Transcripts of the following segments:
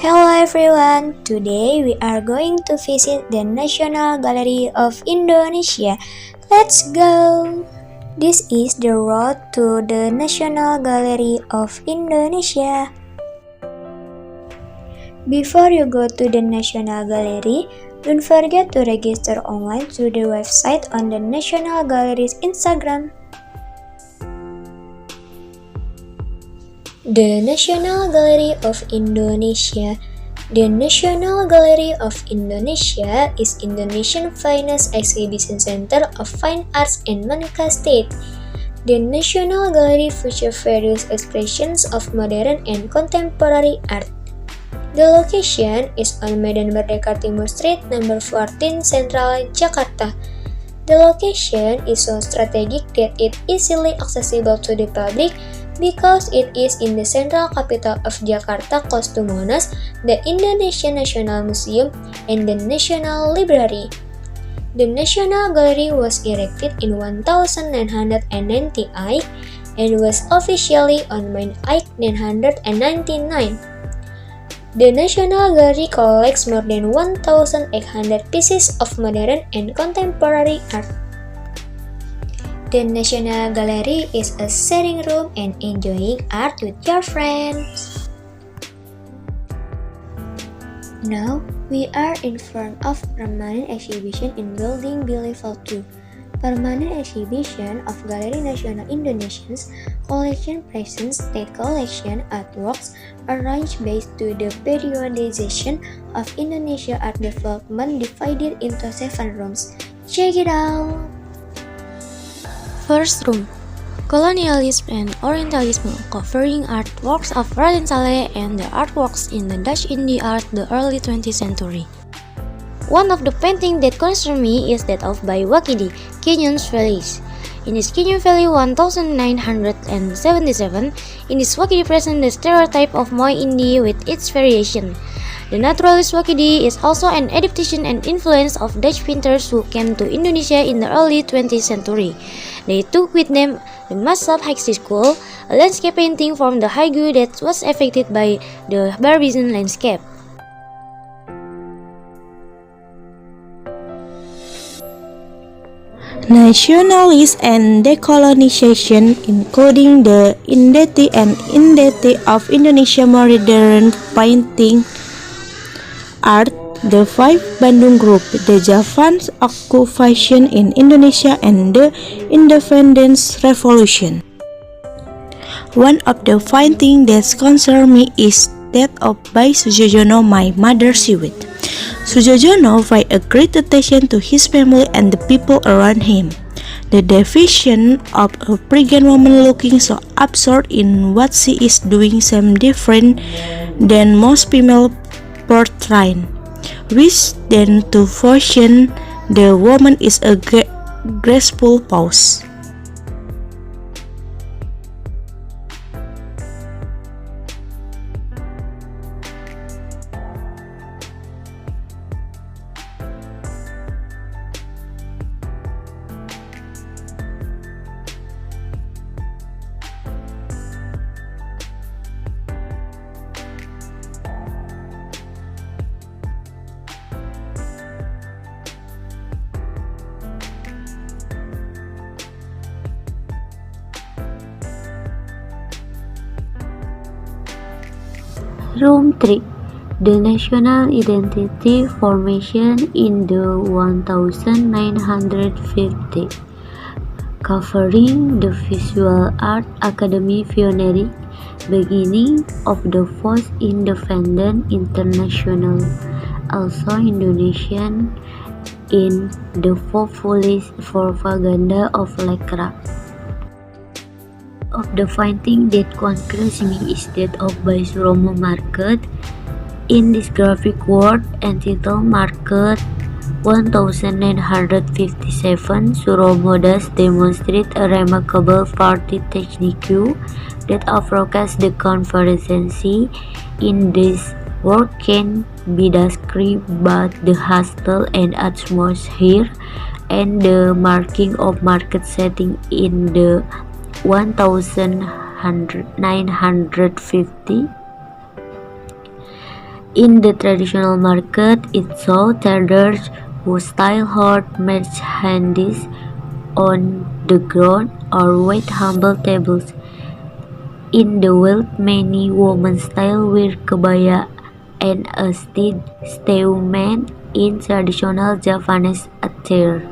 Hello everyone, today we are going to visit the National Gallery of Indonesia. Let's go! This is the road to the National Gallery of Indonesia. Before you go to the National Gallery, don't forget to register online to the website on the National Gallery's Instagram. The National Gallery of Indonesia. The National Gallery of Indonesia is Indonesian finest exhibition center of fine arts in Malacca State. The National Gallery features various expressions of modern and contemporary art. The location is on Medan Merdeka Timur Street, number 14, Central, Jakarta. The location is so strategic that it is easily accessible to the public because it is in the central capital of Jakarta close to Monas, the Indonesian National Museum, and the National Library. The National Gallery was erected in 1998 and was officially on May 8, 1999. The National Gallery collects more than 1,800 pieces of modern and contemporary art. The National Gallery is a sitting room and enjoying art with your friends. Now, we are in front of permanent exhibition in Building B Level 2. Permanent exhibition of Gallery Nasional Indonesia's collection presents state collection artworks arranged based to the periodization of Indonesia art development divided into 7 rooms. Check it out! First room, Colonialism and Orientalism, covering artworks of Raden Saleh and the artworks in the Dutch Indie art the early 20th century. One of the paintings that concerns me is that of by Wakidi, Canyons Valleys. In this Canyon Valley 1977, in this Wakidi presents the stereotype of Moy Indie with its variation. The naturalist Wakidi is also an adaptation and influence of Dutch painters who came to Indonesia in the early 20th century. They took with them the Masab High School, a landscape painting from the Haigu that was affected by the Barbizon landscape. Nationalism and decolonization, including the identity and identity of Indonesia modern painting art, the Five Bandung Group, the Javanese occupation in Indonesia, and the Independence Revolution. One of the paintings that concerns me is that of by Sujojono, my mother Siwit. Sujojono paid a great attention to his family and the people around him. The division of a pregnant woman looking so absurd in what she is doing seems different than most female portraits, which then to fashion the woman is a graceful pose. Room 3. The national identity formation in the 1950, covering the Visual Art Academy pioneering beginning of the first independent international, also Indonesian, in the populist propaganda of Lekra. Of the painting that concerns me is that of by Suromo Market. In this graphic work entitled Market 1957, Suromo does demonstrate a remarkable party technique that forecasts the convergency in this work can be described by the hustle and atmosphere and the marking of market setting in the 1950 In the traditional market, it saw traders who style hard merchandise on the ground or wait humble tables. In the wild, many women style wear kebaya and a statement in traditional Javanese attire.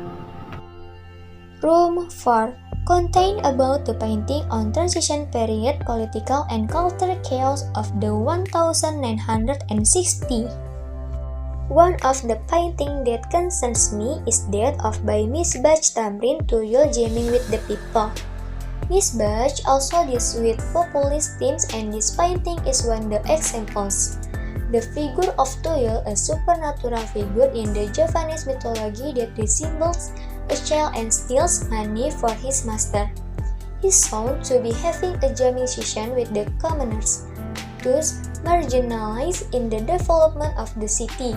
Room 4 contain about the painting on transition period political and cultural chaos of the 1960. One of the painting that concerns me is that of by Miss Bach Tamrin Tuyul jamming with the people. Miss Bach also deals with populist themes and this painting is one of the examples. The figure of Tuyul, a supernatural figure in the Javanese mythology that resembles a child and steals money for his master. He's shown to be having a jamming session with the commoners, thus marginalized in the development of the city.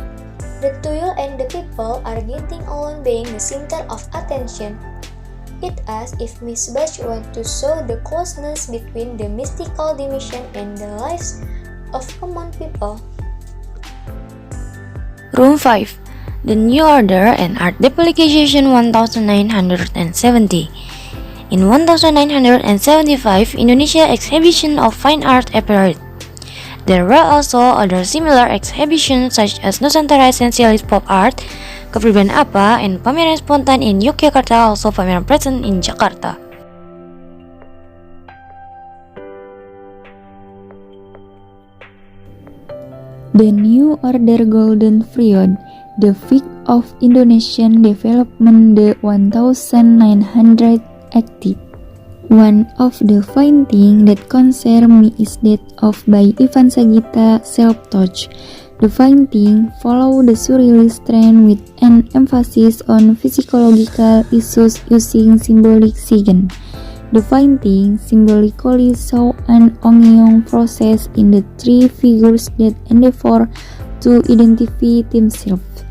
The Tuyul and the people are getting along being the center of attention. It asks if Miss Bach wants to show the closeness between the mystical dimension and the lives of common people. Room 5. The New Order and Art Depublication 1970. In 1975, Indonesia exhibition of fine art appeared. There were also other similar exhibitions such as Nusantara Essentialist Pop Art, Kepribadian Apa, and pameran spontan in Yogyakarta, also pameran present in Jakarta. The New Order Golden Period, the peak of Indonesian development, the 1980. One of the paintings that concern me is that of by Ivan Sagita, Self-Touch. The painting follow the surrealist trend with an emphasis on physiological issues using symbolic sign. The painting symbolically show an ongoing process in the three figures that endeavor to identify themselves.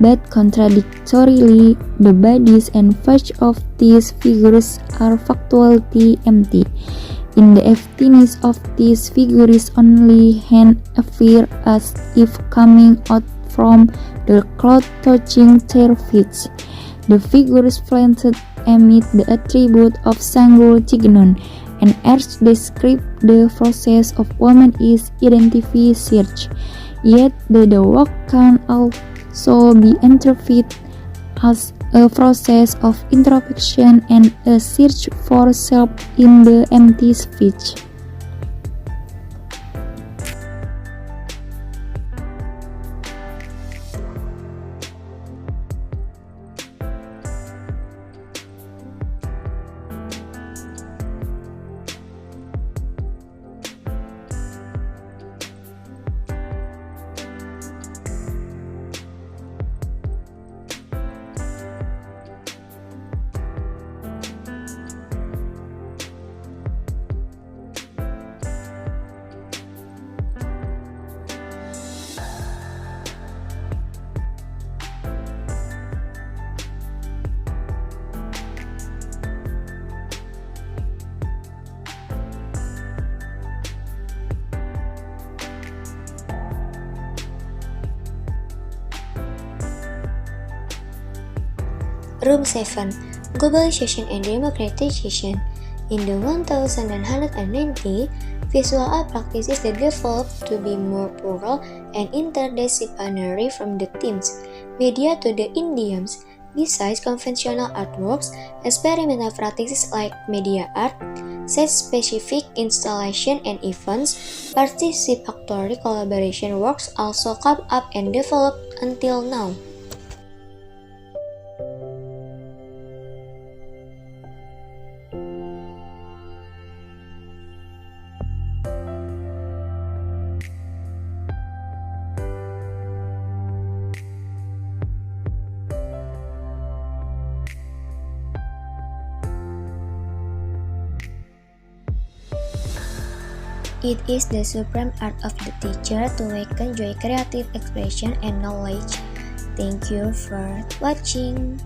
But contradictorily, the bodies and face of these figures are factually empty. In the emptiness of these figures, only hands appear as if coming out from the cloud touching their feet. The figures planted emit the attribute of Sanggul Cignon, and as describe the process of woman is identify search. Yet the work can also be interpreted as a process of introspection and a search for self in the empty speech. Room 7 Globalization and Democratization. In the 1990, visual art practices that developed to be more plural and interdisciplinary from the themes, media to the idioms. Besides conventional artworks, experimental practices like media art, set-specific installation and events, participatory collaboration works also come up and developed until now. It is the supreme art of the teacher to awaken joy, creative expression, and knowledge. Thank you for watching.